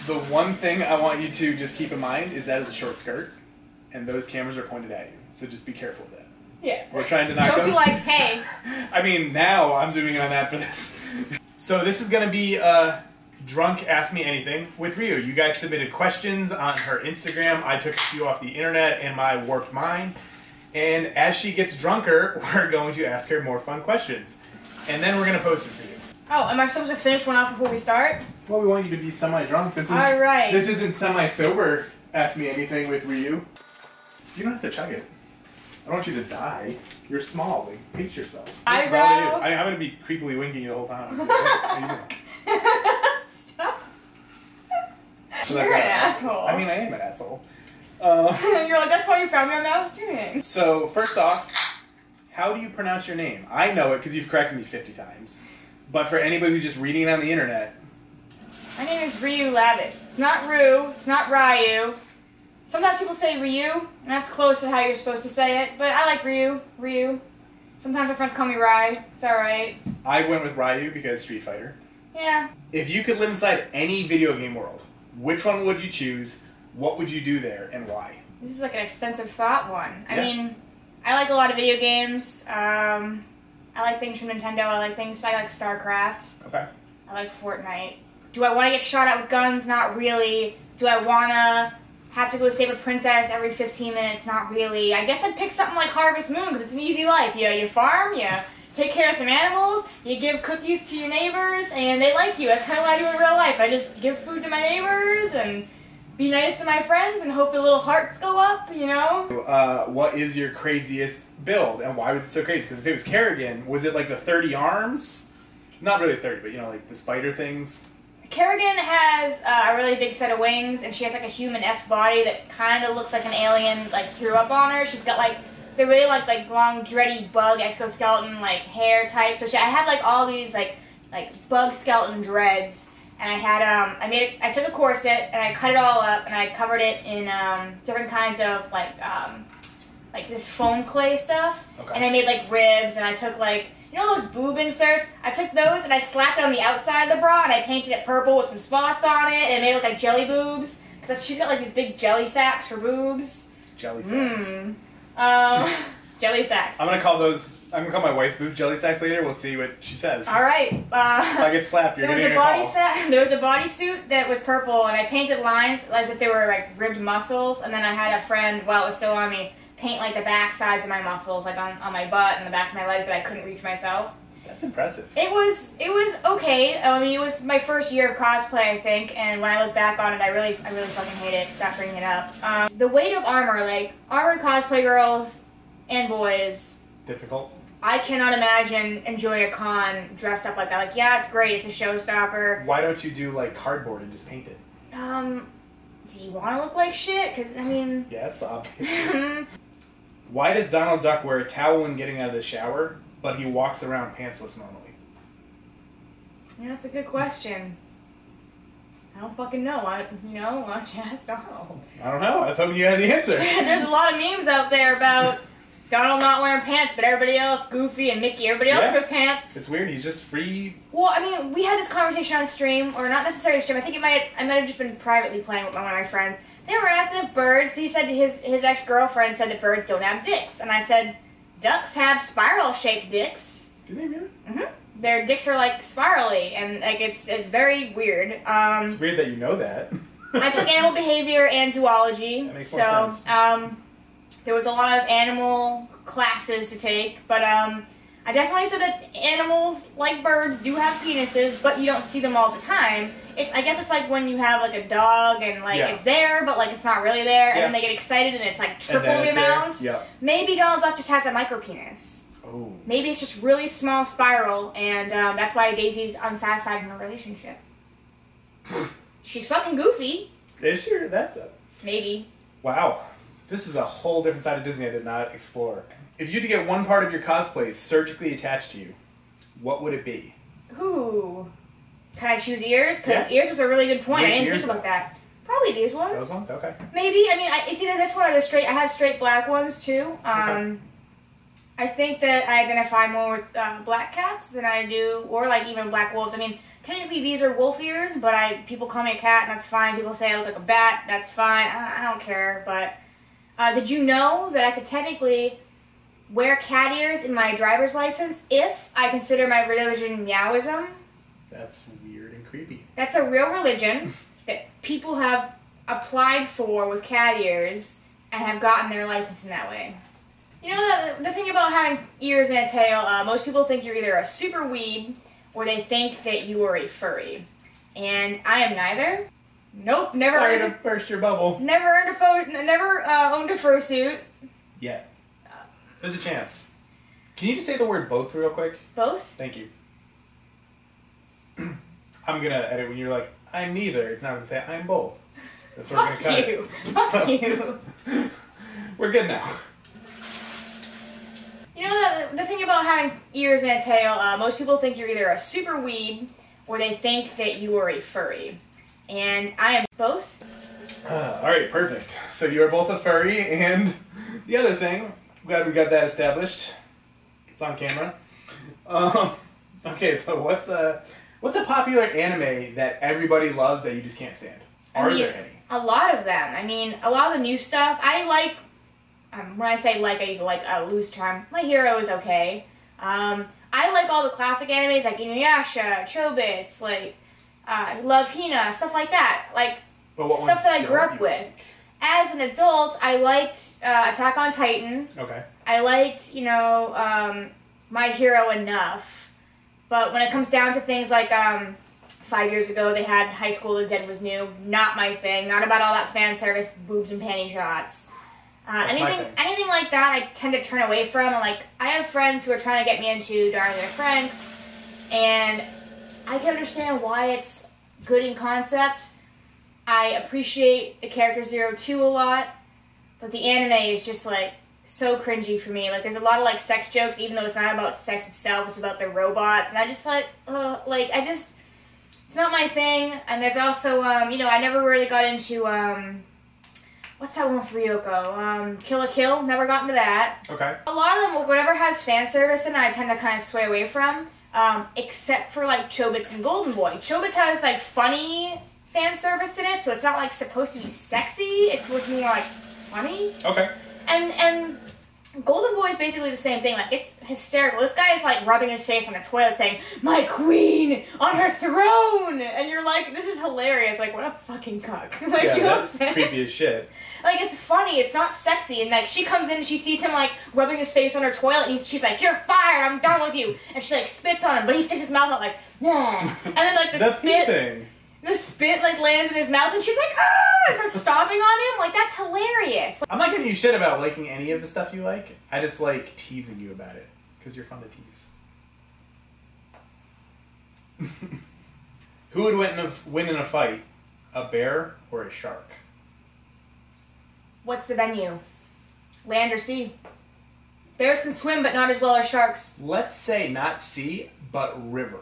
The one thing I want you to just keep in mind is that is a short skirt, and those cameras are pointed at you. So just be careful of that. Yeah. We're trying to not Don't be like, hey. I mean, now I'm zooming in on that for this. So this is going to be Drunk Ask Me Anything with Ryu. You guys submitted questions on her Instagram. I took a few off the internet and my warped mind. And as she gets drunker, we're going to ask her more fun questions. And then we're going to post it for you. Oh, am I supposed to finish one off before we start? Well, we want you to be semi-drunk. All right. This isn't semi-sober Ask Me Anything with Ryu. You don't have to chug it. I don't want you to die. You're small. Like, pace yourself. This is all we do. I'm going to be creepily winking you the whole time. Stop. So You're an asshole. I mean, I am an asshole. You're like, that's why you found me on Mouse Tuning. So, first off, how do you pronounce your name? I know it because you've corrected me 50 times. But for anybody who's just reading it on the internet... My name is Ryu Lavitz. It's not Rue. It's not Ryu. Sometimes people say Ryu, and that's close to how you're supposed to say it. But I like Ryu. Ryu. Sometimes my friends call me Rai. It's alright. I went with Ryu because Street Fighter. Yeah. If you could live inside any video game world, which one would you choose? What would you do there, and why? This is like an extensive thought one. Yeah. I mean, I like a lot of video games. I like things from Nintendo. I like StarCraft. Okay. I like Fortnite. Do I want to get shot at with guns? Not really. Do I want to have to go save a princess every 15 minutes? Not really. I guess I'd pick something like Harvest Moon because it's an easy life. You farm, you take care of some animals, you give cookies to your neighbors, and they like you. That's kind of what I do in real life. I just give food to my neighbors and be nice to my friends and hope their little hearts go up, you know? What is your craziest build, and why was it so crazy? Because if it was Kerrigan, was it like the 30 arms? Not really 30, but you know, like the spider things? Kerrigan has a really big set of wings, and she has like a human-esque body that kind of looks like an alien like threw up on her. She's got like, they're really like long dready bug exoskeleton like hair type. So I had like all these like bug skeleton dreads. And I had, I took a corset, and I cut it all up, and I covered it in, different kinds of, like this foam clay stuff. Okay. And I made, like, ribs, and I took, like, you know those boob inserts? I took those, and I slapped it on the outside of the bra, and I painted it purple with some spots on it, and it made it look like jelly boobs. Because she's got, like, these big jelly sacks for boobs. Jelly sacks. Jelly sacks. I'm gonna call my wife's boobs jelly sacks later. We'll see what she says. All right. If I get slapped, you're getting a call. There was a bodysuit that was purple, and I painted lines as if they were like ribbed muscles. And then I had a friend, while it was still on me, paint like the back sides of my muscles, like on my butt and the backs of my legs that I couldn't reach myself. That's impressive. It was okay. I mean, it was my first year of cosplay, I think, and when I look back on it, I really fucking hate it. Stop bringing it up. The weight of armor, like armored cosplay girls and boys. Difficult. I cannot imagine enjoying a con dressed up like that. Like, yeah, it's great. It's a showstopper. Why don't you do, like, cardboard and just paint it? Do you want to look like shit? Because, I mean... Yes, obviously. Why does Donald Duck wear a towel when getting out of the shower, but he walks around pantsless normally? Yeah, that's a good question. I don't fucking know. Why don't you ask Donald? I don't know. I was hoping you had the answer. There's a lot of memes out there about... Donald not wearing pants, but everybody else, Goofy and Mickey, everybody else wears pants. It's weird. He's just free. Well, I mean, we had this conversation on stream, or not necessarily stream. I think I might have just been privately playing with one of my friends. They were asking if birds. He said his ex-girlfriend said that birds don't have dicks, and I said ducks have spiral-shaped dicks. Do they really? Mm-hmm. Their dicks are like spirally, and like it's very weird. It's weird that you know that. I took animal behavior and zoology. That makes more sense. There was a lot of animal classes to take, but I definitely said that animals, like birds, do have penises, but you don't see them all the time. I guess it's like when you have like a dog and like it's there, but like it's not really there, and then they get excited and it's like triple the amount. Yeah. Maybe Donald Duck just has a micro penis. Oh. Maybe it's just really small spiral, and that's why Daisy's unsatisfied in her relationship. She's fucking goofy. Is she? That's a... Maybe. Wow. This is a whole different side of Disney I did not explore. If you had to get one part of your cosplay surgically attached to you, what would it be? Ooh. Can I choose ears? Because ears was a really good point. I didn't think about that. Probably these ones. Those ones? Okay. Maybe. I mean, it's either this one or the straight. I have straight black ones, too. Okay. I think that I identify more with black cats than I do, or like even black wolves. I mean, technically these are wolf ears, but people call me a cat, and that's fine. People say I look like a bat, that's fine. I don't care. But did you know that I could technically wear cat ears in my driver's license if I consider my religion Meowism? That's weird and creepy. That's a real religion that people have applied for with cat ears and have gotten their license in that way. You know, the thing about having ears and a tail, most people think you're either a super weeb or they think that you are a furry. And I am neither. Nope, never. Sorry to burst your bubble. Never owned a fursuit. Yeah. There's a chance. Can you just say the word both real quick? Both? Thank you. I'm gonna edit when you're like, I'm neither. It's not gonna say I'm both. That's where we're gonna cut it. Fuck you. We're good now. You know, the thing about having ears and a tail, most people think you're either a super weeb or they think that you are a furry. And I am both. Alright, perfect. So you are both a furry, and the other thing, glad we got that established. It's on camera. Okay, so what's a popular anime that everybody loves that you just can't stand? Are there any? A lot of them. I mean, a lot of the new stuff. I like, when I say like, I use like a loose term. My Hero is okay. I like all the classic animes like Inuyasha, Chobits, like Love Hina, stuff like that. Like stuff that I grew up with. As an adult, I liked Attack on Titan. Okay. I liked, My Hero enough. But when it comes down to things like 5 years ago, they had High School the Dead Was New. Not my thing. Not about all that fan service, boobs and panty shots. Anything like that, I tend to turn away from. And, like, I have friends who are trying to get me into Darling in the Franxx, and I can understand why it's good in concept. I appreciate the character 02 a lot, but the anime is just, like, so cringy for me. Like, there's a lot of, like, sex jokes, even though it's not about sex itself, it's about the robot. And I just, it's not my thing. And there's also, I never really got into, what's that one with Ryoko? Kill la Kill, never got into that. Okay. A lot of them, whatever has fan service in it, I tend to kind of sway away from, except for, like, Chobits and Golden Boy. Chobits has, like, funny fan service in it, so it's not, like, supposed to be sexy. It's supposed to be more, like, funny. Okay. And Golden Boy is basically the same thing. Like, it's hysterical. This guy is, like, rubbing his face on the toilet saying, "My queen on her throne!" And you're like, this is hilarious. Like, what a fucking cuck. Like, yeah, you know that's creepy as shit. Like, it's funny. It's not sexy. And, like, she comes in and she sees him, like, rubbing his face on her toilet, and she's like, "You're fired. I'm done with you." And she, like, spits on him, but he sticks his mouth out like, "Nah." And then, like, the spit, like, lands in his mouth, and she's like, "Ah!" and starts stomping on him. Like, that's hilarious. I'm not giving you shit about liking any of the stuff you like. I just like teasing you about it, because you're fun to tease. Who would win in a fight? A bear or a shark? What's the venue? Land or sea? Bears can swim, but not as well as sharks. Let's say not sea, but river.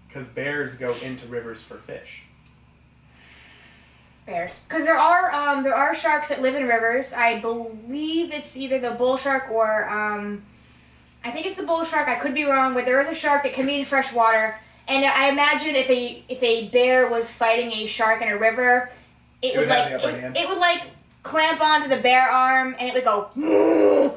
Because bears go into rivers for fish. Bears. Because there are sharks that live in rivers. I believe it's either the bull shark or, I think it's the bull shark. I could be wrong, but there is a shark that can be in fresh water. And I imagine if a bear was fighting a shark in a river, it would clamp onto the bear arm, and it would go,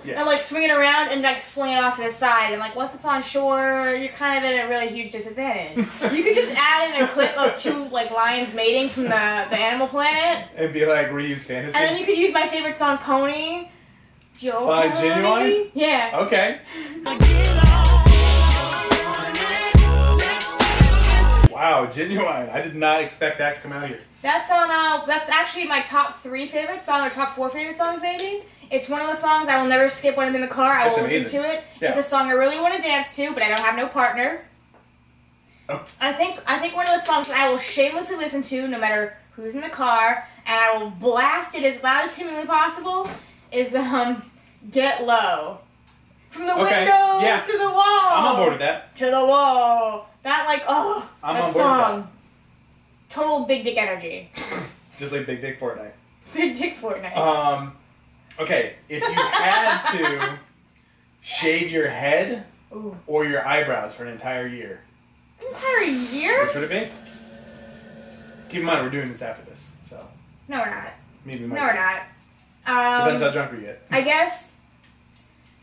yeah, and, like, swing it around and, like, fling it off to the side. And, like, once it's on shore, you're kind of at a really huge disadvantage. You could just add in a clip of two, like, lions mating from the Animal Planet. And be like, reuse fantasy. And then you could use my favorite song, Pony. By Genuine? Yeah. Okay. Wow, Genuine. I did not expect that to come out here. That's actually my top 3 favorite song, or top 4 favorite songs, maybe. It's one of the songs I will never skip when I'm in the car. I will listen to it. Yeah. It's a song I really want to dance to, but I don't have no partner. Oh. I think one of the songs that I will shamelessly listen to, no matter who's in the car, and I will blast it as loud as humanly possible, is Get Low. From the windows to the wall. I'm on board with that. To the wall. That, like, I'm that on board song. with that. Total big dick energy. Just like Big Dick Fortnite. Big Dick Fortnite. Okay, if you had to shave your head or your eyebrows for an entire year, An entire year? Which would it be? Keep in mind, we're doing this after this, so. No, we're not. Maybe we might. No, we're not. Depends how drunk we get. I guess.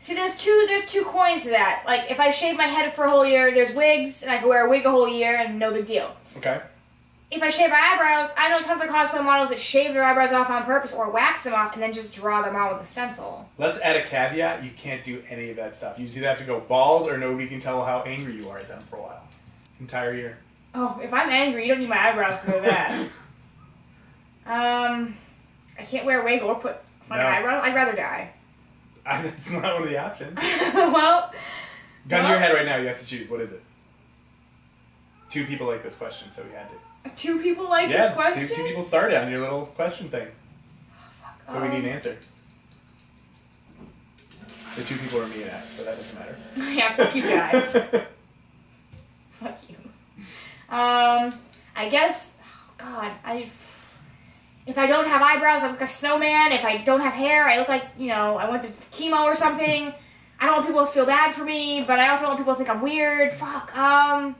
See, there's two coins to that. Like, if I shave my head for a whole year, there's wigs, and I can wear a wig a whole year, and no big deal. Okay. If I shave my eyebrows, I know tons of cosplay models that shave their eyebrows off on purpose or wax them off and then just draw them out with a stencil. Let's add a caveat. You can't do any of that stuff. You either have to go bald or nobody can tell how angry you are at them for a while. Entire year. Oh, if I'm angry, you don't need my eyebrows to know that. I can't wear a wig or put on an eyebrow. I'd rather die. That's not one of the options. Well... Gun to your head right now, you have to choose. What is it? 2 people like this question, so we had to. 2 people like this question? Two people started on your little question thing. Oh, fuck. So we need an answer. The 2 people are me and S, but that doesn't matter. Yeah, fuck you guys. Fuck you. I guess, oh God, if I don't have eyebrows, I look like a snowman. If I don't have hair, I look like, you know, I went to chemo or something. I don't want people to feel bad for me, but I also don't want people to think I'm weird. Fuck, I'm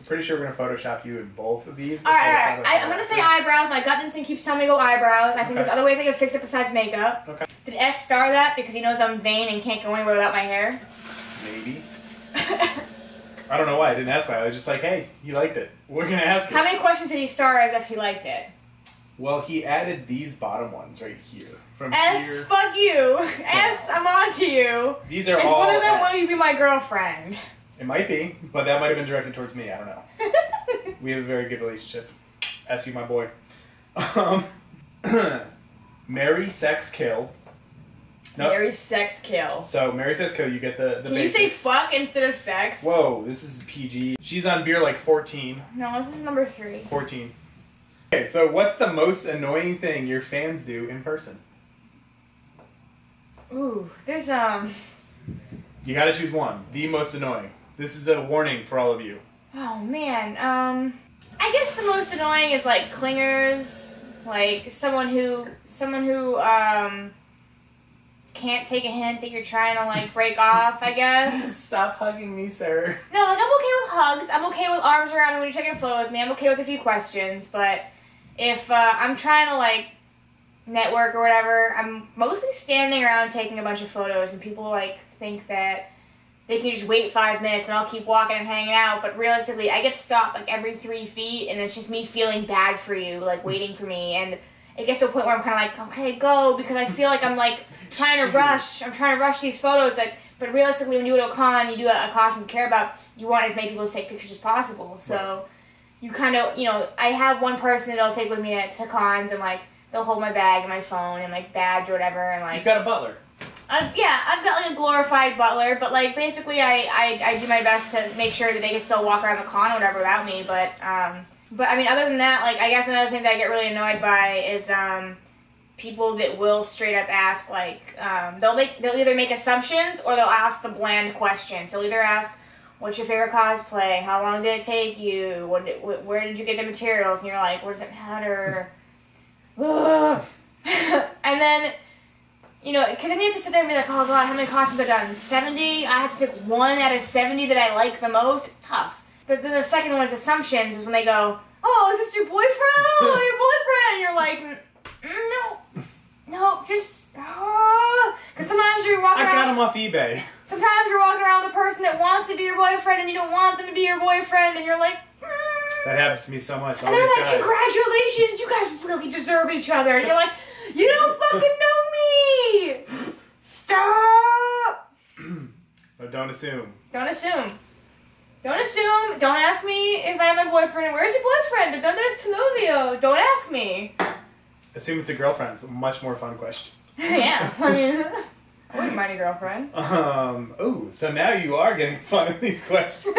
pretty sure we're going to Photoshop you in both of these. Alright. I'm going to say eyebrows. My gut instinct keeps telling me to go eyebrows. I think there's other ways I can fix it besides makeup. Okay. Did S star that because he knows I'm vain and can't go anywhere without my hair? Maybe. I don't know why I didn't ask why. I was just like, hey, he liked it. We're going to ask him. How many questions did he star as if he liked it? Well, he added these bottom ones right here. From S, here. fuck you. S, I'm on to you. These are Is all one of them, S. will you be my girlfriend? It might be, but that might have been directed towards me. I don't know. We have a very good relationship. S, you my boy. Marry, sex, kill. Nope. Marry, sex, kill. So, marry, sex, kill, you get the Can you say fuck instead of sex? Whoa, this is PG. She's on beer like 14. No, this is number 3. 14. Okay, so what's the most annoying thing your fans do in person? Ooh, there's, You gotta choose one. The most annoying. This is a warning for all of you. Oh, man, I guess the most annoying is, like, clingers. Like, someone who, can't take a hint that you're trying to, like, break off, I guess. Stop hugging me, sir. No, like, I'm okay with hugs. I'm okay with arms around me when you're taking a photo with me. I'm okay with a few questions, but if I'm trying to, like, network or whatever, I'm mostly standing around taking a bunch of photos, and people, like, think that they can just wait 5 minutes and I'll keep walking and hanging out, but realistically, I get stopped, like, every 3 feet, and it's just me feeling bad for you, like, waiting for me, and it gets to a point where I'm kind of like, okay, go, because I feel like I'm, like, trying to rush. I'm trying to rush these photos, like, but realistically, when you go to a con, you do a costume you care about, you want as many people to take pictures as possible, so you kind of, you know, I have one person that I'll take with me to cons, and, like, they'll hold my bag and my phone and, like, badge or whatever, and, like... You've got a butler. I've got, like, a glorified butler, but, like, basically I do my best to make sure that they can still walk around the con or whatever without me, but, I mean, other than that, like, I guess another thing that I get really annoyed by is, people that will straight up ask, like, they'll either make assumptions or they'll ask the bland questions. They'll either ask, what's your favorite cosplay? How long did it take you? Where did you get the materials? And you're like, what does it matter? And then, you know, because then you have to sit there and be like, oh God, how many costumes have I done? 70? I have to pick 1 out of 70 that I like the most? It's tough. But then the second one is assumptions, is when they go, oh, is this your boyfriend? Oh, your boyfriend! And you're like, no, just, because sometimes you're walking around. I got him off eBay. Sometimes you're walking around with a person that wants to be your boyfriend and you don't want them to be your boyfriend, and you're like, That happens to me so much. And they're like, congratulations, you guys really deserve each other. And you're like, you don't fucking know me! Stop! So don't assume. Don't assume. Don't assume. Don't ask me if I have my boyfriend. Where's your boyfriend? ¿Dónde es tu novio? Don't ask me. Assume it's a girlfriend. It's a much more fun question. Yeah, I mean, I wouldn't mind a girlfriend. Oh, so now you are getting fun in these questions.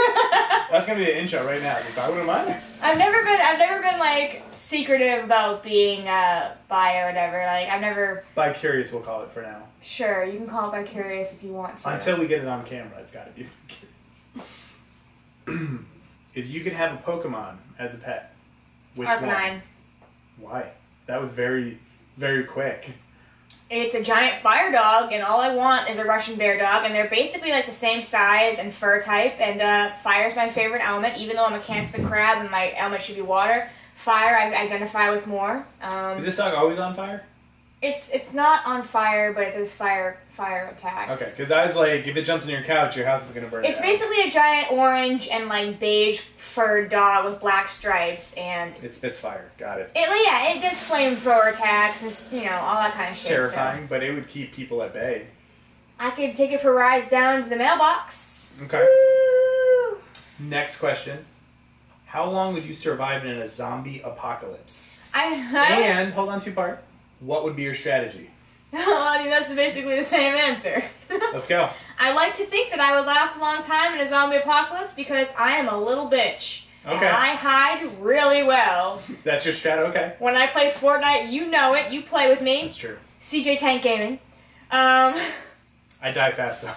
That's gonna be the intro right now, because I wouldn't mind. I've never been like secretive about being bi or whatever. Like I've never. Bi-curious, we'll call it for now. Sure, you can call it bi-curious if you want to. Until we get it on camera, it's gotta be curious. If you could have a Pokemon as a pet, which Arcanine. one? Why? That was very, very quick. It's a giant fire dog, and all I want is a Russian bear dog, and they're basically like the same size and fur type, and fire's my favorite element, even though I'm a Cancer the Crab and my element should be water. Fire I identify with more. Is this dog always on fire? It's not on fire, but it does fire attacks. Okay, because I was like, if it jumps in your couch, your house is going to burn It's down. basically a giant orange and like beige furred dog with black stripes, and it spits fire. Got it. It does flamethrower attacks and all that kind of shit. Terrifying, so. but it would keep people at bay. I could take it for rides down to the mailbox. Okay. Woo! Next question. How long would you survive in a zombie apocalypse? And, hold on, two-part. What would be your strategy? I mean, that's basically the same answer. Let's go. I like to think that I would last a long time in a zombie apocalypse because I am a little bitch. Okay. And I hide really well. That's your strat? Okay. When I play Fortnite, you know it. You play with me. That's true. CJ Tank Gaming. I die fast, though.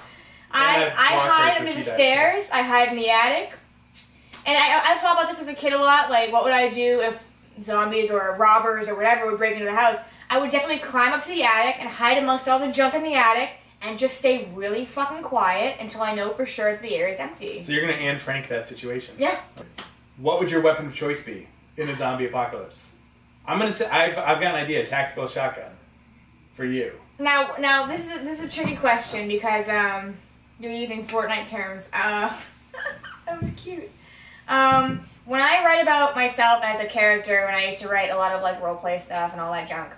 I hide under the stairs. I hide in the attic. And I thought about this as a kid a lot. Like, what would I do if zombies or robbers or whatever would break into the house? I would definitely climb up to the attic and hide amongst all the junk in the attic and just stay really fucking quiet until I know for sure that the area is empty. So you're going to Anne Frank that situation? Yeah. What would your weapon of choice be in a zombie apocalypse? I'm going to say, I've got an idea, a tactical shotgun for you. Now this is a tricky question because you're using Fortnite terms. That was cute. When I write about myself as a character, when I used to write a lot of like roleplay stuff and all that junk,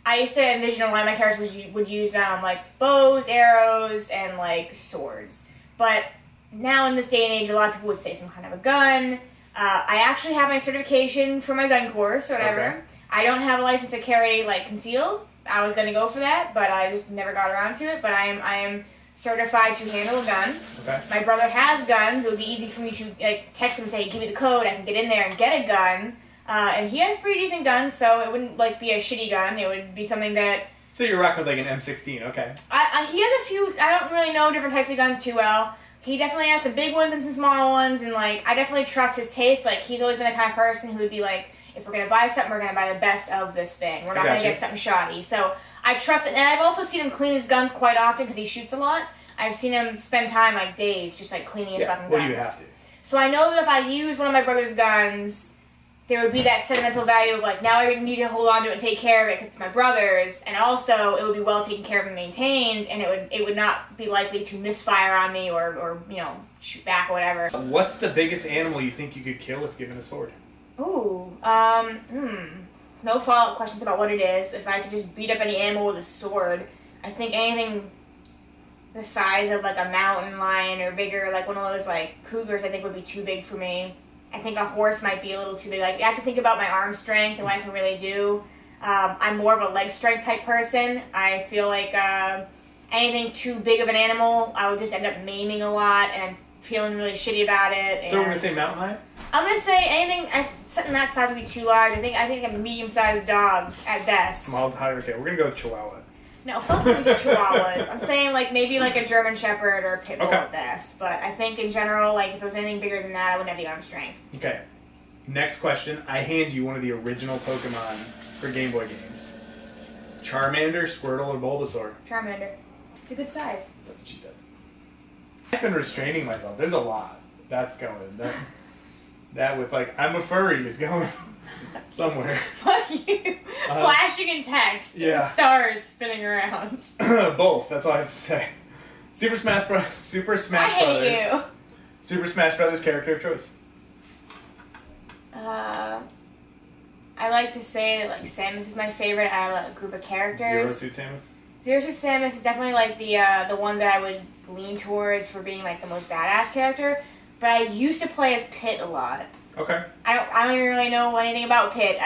I used to envision a lot of my characters would use like bows, arrows, and like swords. But now in this day and age, a lot of people would say some kind of a gun. I actually have my certification for my gun course or whatever. Okay. I don't have a license to carry like concealed. I was gonna go for that, but I just never got around to it. But I am certified to handle a gun. Okay. My brother has guns. It would be easy for me to like text him and say, "Give me the code. I can get in there and get a gun." And he has pretty decent guns, so it wouldn't like be a shitty gun. It would be something that. So you're rocking with like an M16, okay. He has a few. I don't really know different types of guns too well. He definitely has some big ones and some small ones, and like I definitely trust his taste. Like he's always been the kind of person who would be like, if we're gonna buy something, we're gonna buy the best of this thing. We're not gonna get something shoddy. So I trust it, and I've also seen him clean his guns quite often because he shoots a lot. I've seen him spend time like days just like cleaning his fucking guns. Well, you have to. So I know that if I use one of my brother's guns, there would be that sentimental value of like, now I need to hold on to it and take care of it because it's my brother's, and also it would be well taken care of and maintained, and it would not be likely to misfire on me or shoot back or whatever. What's the biggest animal you think you could kill if given a sword? Ooh, no follow-up questions about what it is. If I could just beat up any animal with a sword, I think anything the size of like a mountain lion or bigger, like one of those like cougars, I think would be too big for me. I think a horse might be a little too big. Like, I have to think about my arm strength and what I can really do. I'm more of a leg strength type person. I feel like anything too big of an animal, I would just end up maiming a lot and feeling really shitty about it. So we're going to say mountain lion? I'm going to say anything, something that size would be too large. I think a medium-sized dog at best. Small tiger. Okay, we're going to go with Chihuahua. No, fuck with the Chihuahuas. I'm saying like maybe like a German Shepherd or a Pit Bull at best. But I think in general, like if it was anything bigger than that, I wouldn't have the arm strength. Okay. Next question. I hand you one of the original Pokemon for Game Boy games. Charmander, Squirtle, or Bulbasaur? Charmander. It's a good size. That's what she said. I've been restraining myself. There's a lot that's going. That with like, I'm a furry is going somewhere. Fuck you. Flashing in text. Yeah. Stars spinning around. Both. That's all I have to say. Super Smash Brothers. I hate you. Super Smash Brothers character of choice. I like to say that like Samus is my favorite out of a group of characters. Zero Suit Samus. Zero Suit Samus is definitely like the one that I would lean towards for being like the most badass character. But I used to play as Pit a lot. Okay. I don't even really know anything about Pit.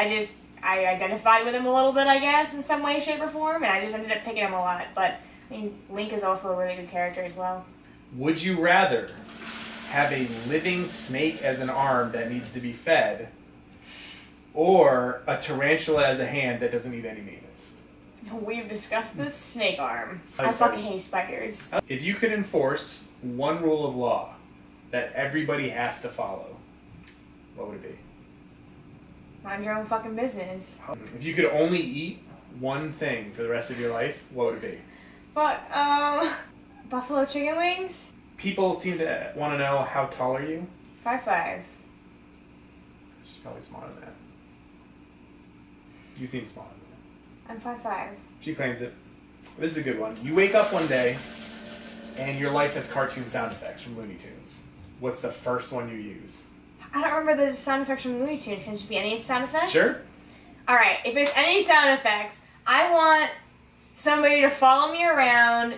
I identified with him a little bit, I guess, in some way, shape, or form, and I just ended up picking him a lot. But I mean, Link is also a really good character as well. Would you rather have a living snake as an arm that needs to be fed, or a tarantula as a hand that doesn't need any maintenance? We've discussed this. Snake arm. I fucking hate spiders. If you could enforce one rule of law that everybody has to follow, what would it be? Mind your own fucking business. If you could only eat one thing for the rest of your life, what would it be? But, buffalo chicken wings? People seem to want to know, how tall are you? 5'5". She's probably smaller than that. You seem smaller than that. I'm 5'5". She claims it. This is a good one. You wake up one day, and your life has cartoon sound effects from Looney Tunes. What's the first one you use? I don't remember the sound effects from Looney Tunes. Can it just be any sound effects? Sure. Alright, if it's any sound effects, I want somebody to follow me around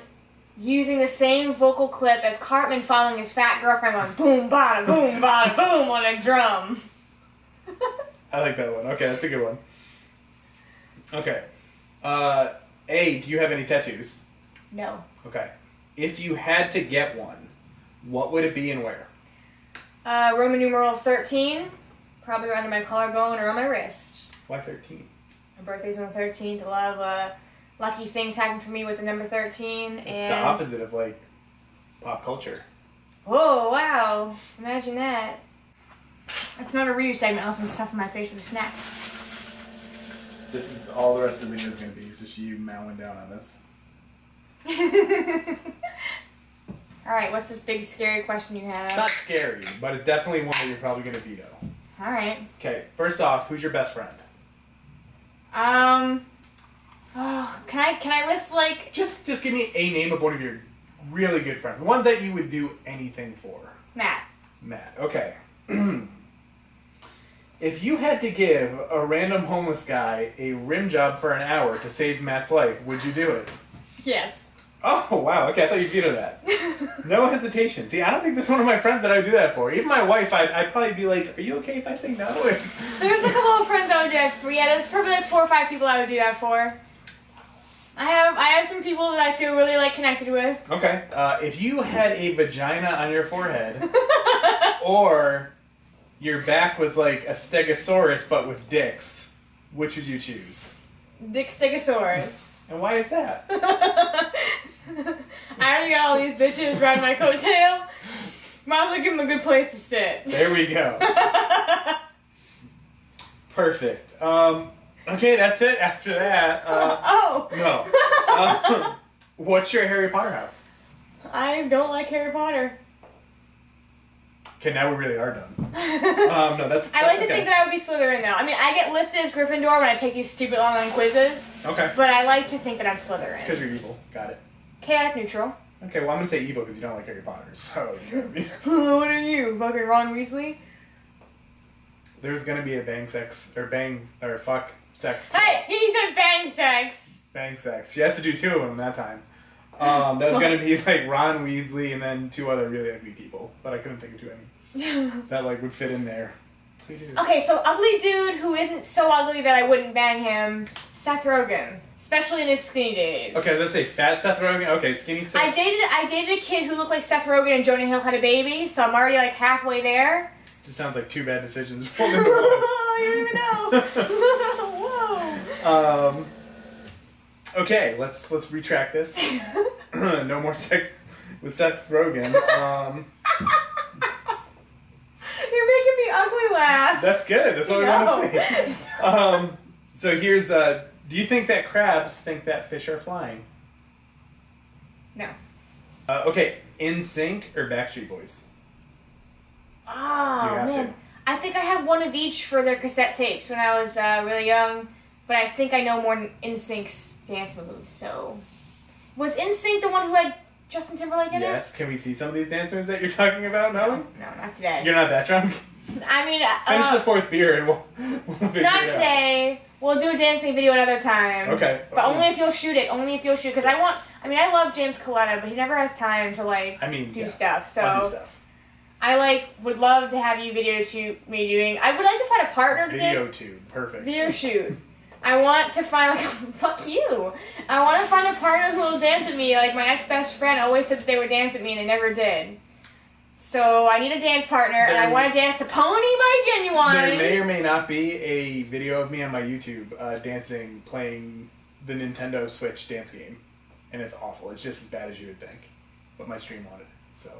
using the same vocal clip as Cartman following his fat girlfriend going boom, bada, boom, on a drum. I like that one. Okay, that's a good one. Okay. A, do you have any tattoos? No. Okay. If you had to get one, what would it be and where? Roman numerals 13, probably under my collarbone or on my wrist. Why 13? My birthday's on the 13th. A lot of lucky things happen for me with the number 13. It's the opposite of, like, pop culture. Oh, wow. Imagine that. That's not a Ryu segment. I'll have some stuff in my face with a snack. This is all the rest of the video is going to be. It's just you mowing down on this. Alright, what's this big scary question you have? It's not scary, but it's definitely one that you're probably going to veto. Alright. Okay, first off, who's your best friend? Can I list, like... Just give me a name of one of your really good friends. One that you would do anything for. Matt. Matt, okay. If you had to give a random homeless guy a rim job for an hour to save Matt's life, would you do it? Yes. Oh, wow, okay, I thought you'd veto that. No hesitation. See, I don't think there's one of my friends that I would do that for. Even my wife, I'd probably be like, are you okay if I say no? There's a couple of friends I would do that for. Yeah, there's probably like 4 or 5 people I would do that for. I have some people that I feel really, like, connected with. Okay. If you had a vagina on your forehead, or your back was like a stegosaurus but with dicks, which would you choose? Dick Stegosaurus. And why is that? I already got all these bitches riding my coattail. Might as well give them a good place to sit. There we go. Perfect. Okay, that's it. After that, no. What's your Harry Potter house? I don't like Harry Potter. Okay, now we really are done. No, that's I like to okay. think that I would be Slytherin, though. I mean, I get listed as Gryffindor when I take these stupid online quizzes. Okay. But I like to think that I'm Slytherin. Because you're evil. Got it. Chaotic neutral. Okay, well, I'm going to say evil because you don't like Harry Potter, so... What are you, fucking Ron Weasley? There's going to be a fuck sex. Hey, he said bang sex! Bang sex. She has to do 2 of them that time. That was going to be, like, Ron Weasley and then 2 other really ugly people. But I couldn't think of too many. That, like, would fit in there. Okay, so ugly dude who isn't so ugly that I wouldn't bang him. Seth Rogen. Especially in his skinny days. Okay, let's say fat Seth Rogen. Okay, skinny Seth. I dated a kid who looked like Seth Rogen and Jonah Hill had a baby, so I'm already, like, halfway there. Just sounds like 2 bad decisions rolled into one. You don't even know. Whoa. Okay, let's retract this. No more sex with Seth Rogen. You're making me ugly laugh. That's good. That's what I want to say. So here's, do you think that crabs think that fish are flying? No. Okay, NSYNC or Backstreet Boys? Oh, man. I think I had one of each for their cassette tapes when I was really young, but I think I know more than NSYNC's dance moves, so... Was NSYNC the one who had Justin Timberlake in it? Yes. Can we see some of these dance moves that you're talking about? No? No, not today. You're not that drunk? I mean... Finish the 4th beer and we'll figure not it today. out. We'll do a dancing video another time. Okay. But only if you'll shoot it. Only if you'll shoot. Because I love James Coletta, but he never has time to, do stuff. So I'll do stuff. I, would love to have you video shoot me doing... I would like to find a partner... Video tube. Perfect. Video shoot. I want to find, fuck you. I want to find a partner who will dance with me. Like, my ex-best friend always said that they would dance with me, and they never did. So, I need a dance partner, and I want to dance to Pony by Genuine. There may or may not be a video of me on my YouTube dancing, playing the Nintendo Switch dance game. And it's awful. It's just as bad as you would think. But my stream wanted it, so...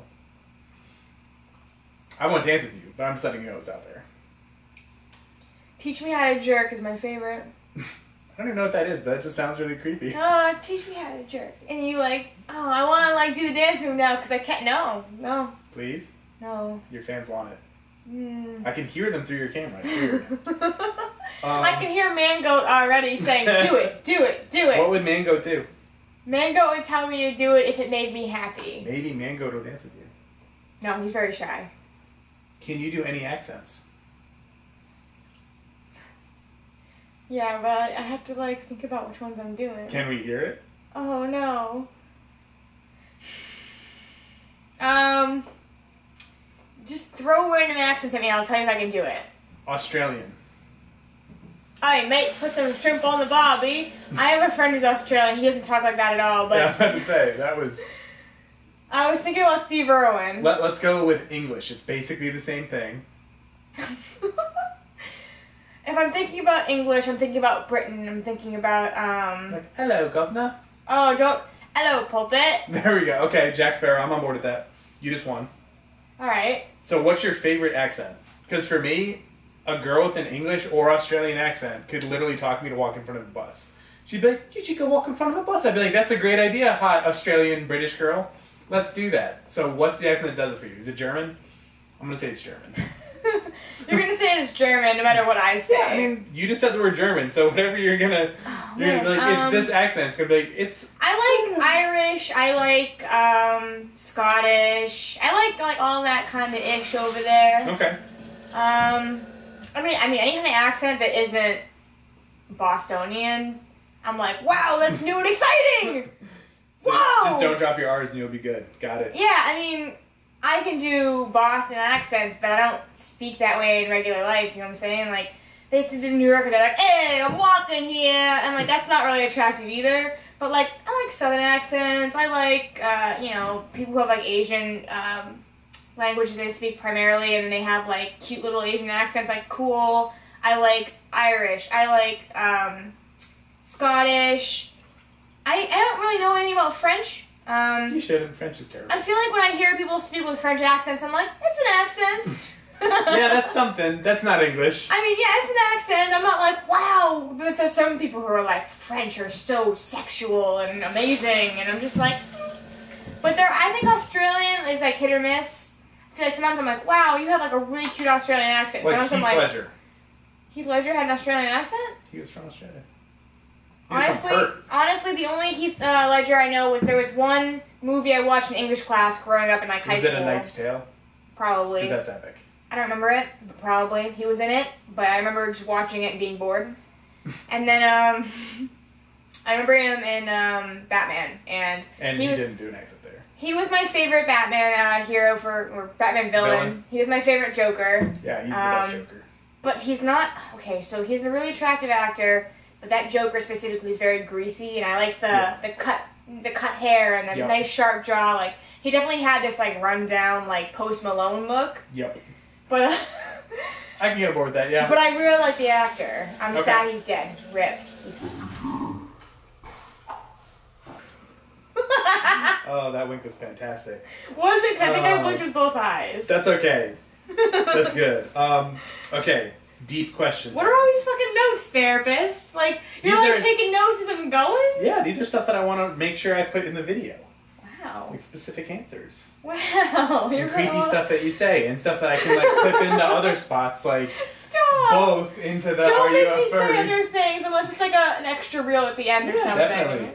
I won't dance with you, but I'm just letting you know it's out there. Teach Me How to Jerk is my favorite. don't even know what that is, but it just sounds really creepy. Teach me how to jerk. And you like, oh, I want to like do the dance move now because I can't. No. Please? No. Your fans want it. I can hear them through your camera. I can hear Mangoat already saying, do it, do it, do it. What would Mangoat do? Mangoat would tell me to do it if it made me happy. Maybe Mangoat will dance with you. No, he's very shy. Can you do any accents? Yeah, but I have to like think about which ones I'm doing. Can we hear it? Oh no. Just throw random accents at me and I'll tell you if I can do it. Australian. Alright, mate, put some shrimp on the barbie. I have a friend who's Australian. He doesn't talk like that at all, but... Yeah, I was about to say, that was... I was thinking about Steve Irwin. Let's go with English. It's basically the same thing. If I'm thinking about English, I'm thinking about Britain. I'm thinking about, Like, hello, governor. Oh, don't... Hello, pulpit. There we go. Okay, Jack Sparrow, I'm on board with that. You just won. Alright. So what's your favorite accent? Because for me, a girl with an English or Australian accent could literally talk me to walk in front of a bus. She'd be like, you should go walk in front of a bus. I'd be like, that's a great idea, hot Australian British girl. Let's do that. So what's the accent that does it for you? Is it German? I'm going to say it's German. You're going to say it's German no matter what I say. Yeah, I mean, you just said the word German, so whatever you're going to be like, it's this accent. It's going to be like, it's... I like Irish. I like Scottish. I like all that kind of ish over there. Okay. I mean, any kind of accent that isn't Bostonian, I'm like, wow, that's new and exciting! So Whoa! just don't drop your R's and you'll be good. Got it. Yeah, I mean, I can do Boston accents, but I don't speak that way in regular life, you know what I'm saying? Like, they sit in New York and they're like, hey, I'm walking here, and like, that's not really attractive either. But like, I like Southern accents, I like, people who have like Asian, languages they speak primarily, and they have like cute little Asian accents, like cool. I like Irish. I like Scottish. I don't really know anything about French. You should. French is terrible. I feel like when I hear people speak with French accents, I'm like, it's an accent. Yeah, that's something. That's not English. I mean, yeah, it's an accent. I'm not like, wow. But there's some people who are like, French are so sexual and amazing, and I'm just like, but I think Australian is like hit or miss. I feel like sometimes I'm like, wow, you have like a really cute Australian accent. Like Sometimes Heath I'm like, Ledger. Heath Ledger had an Australian accent? He was from Australia. Honestly, the only Heath Ledger I know was there was one movie I watched in English class growing up in like high school. Was it A Knight's Tale? Probably. Because that's epic. I don't remember it, but probably. He was in it, but I remember just watching it and being bored. And then, I remember him in Batman, and he didn't do an accent there. He was my favorite Batman hero or Batman villain. He was my favorite Joker. Yeah, he's the best Joker. But he's not, okay, so he's a really attractive actor, but that Joker specifically is very greasy, and I like the cut hair and the nice sharp jaw. Like, he definitely had this like rundown like Post Malone look. Yep. But I can get aboard with that, yeah. But I really like the actor. I'm sad he's dead. Rip. Oh, that wink was fantastic. Was it? 'Cause I think I blinked with both eyes. That's okay. That's good. Okay, deep questions. What are all these fucking notes, therapist? Like, you're taking notes as I'm going? Yeah, these are stuff that I want to make sure I put in the video. Wow. Like specific answers. Wow. And creepy stuff that you say, and stuff that I can like clip into other spots, like both into the Don't Are You make me a Furry? say other things unless it's like an extra reel at the end or something. Definitely.